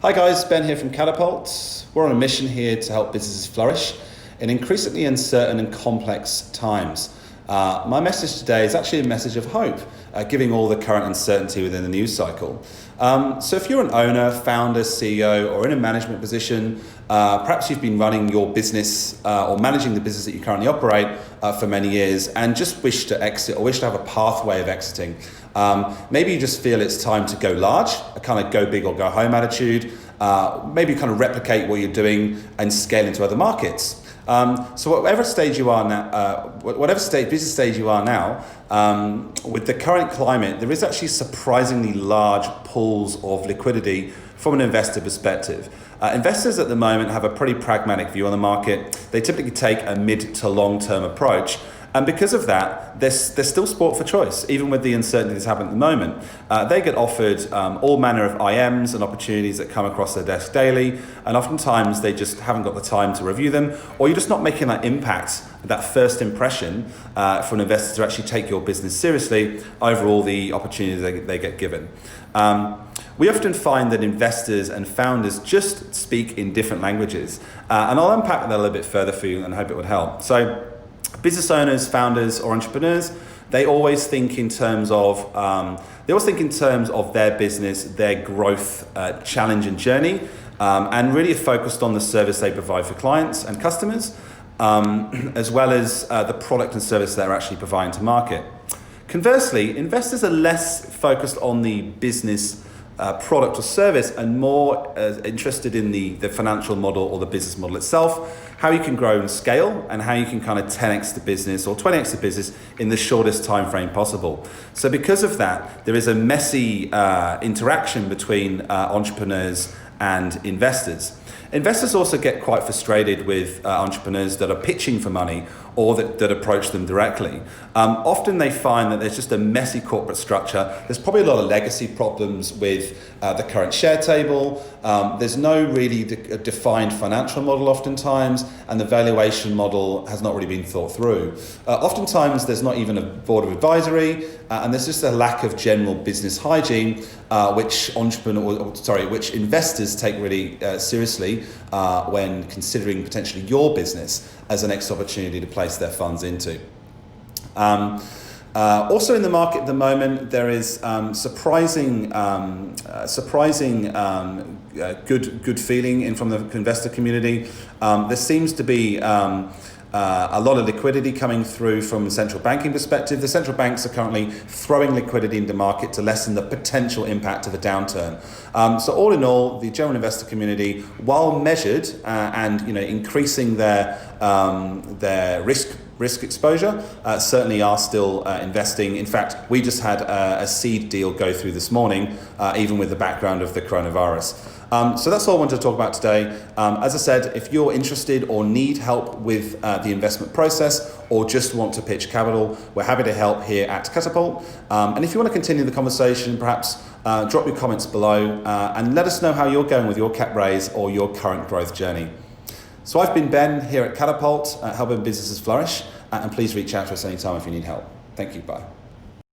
Hi guys, Ben here from Catapult. We're on a mission here to help businesses flourish in increasingly uncertain and complex times. My message today is actually a message of hope, giving all the current uncertainty within the news cycle. So if you're an owner, founder, CEO, or in a management position, perhaps you've been running your business or managing the business that you currently operate for many years and just wish to exit or wish to have a pathway of exiting. Maybe you just feel it's time to go large, a kind of go big or go home attitude. Maybe kind of replicate what you're doing and scale into other markets. So whatever stage you are now, business stage you are now, with the current climate, there is actually surprisingly large pools of liquidity from an investor perspective. Investors at the moment have a pretty pragmatic view on the market. They typically take a mid to long-term approach. And because of that, there's still sport for choice, even with the uncertainty that's happening at the moment. They get offered all manner of IMs and opportunities that come across their desk daily, and oftentimes they just haven't got the time to review them, or you're just not making that impact, that first impression for an investor to actually take your business seriously over all the opportunities they get given. We often find that investors and founders just speak in different languages, and I'll unpack that a little bit further for you and hope it would help. So, business owners, founders, or entrepreneurs, they always think in terms of their business, their growth challenge and journey, and really are focused on the service they provide for clients and customers, as well as the product and service they're actually providing to market. Conversely, investors are less focused on the business product or service and more interested in the financial model or the business model itself, how you can grow and scale, and how you can kind of 10x the business or 20x the business in the shortest time frame possible. So because of that, there is a messy interaction between entrepreneurs and investors. Investors also get quite frustrated with entrepreneurs that are pitching for money or that approach them directly. Often they find that there's just a messy corporate structure. There's probably a lot of legacy problems with the current share table. There's no really defined financial model oftentimes, and the valuation model has not really been thought through. Oftentimes there's not even a board of advisory, and there's just a lack of general business hygiene, which investors take really seriously when considering potentially your business as the next opportunity to place their funds into. Also in the market at the moment, there is surprising good feeling in from the investor community. There seems to be a lot of liquidity coming through from a central banking perspective. The central banks are currently throwing liquidity into the market to lessen the potential impact of a downturn. So all in all, the general investor community, while measured and increasing their risk exposure, certainly are still investing. In fact, we just had a seed deal go through this morning, even with the background of the coronavirus. So that's all I wanted to talk about today. As I said, if you're interested or need help with the investment process or just want to pitch capital, we're happy to help here at Catapult. And if you want to continue the conversation, perhaps drop your comments below and let us know how you're going with your cap raise or your current growth journey. So I've been Ben here at Catapult, helping businesses flourish, and please reach out to us anytime if you need help. Thank you, bye.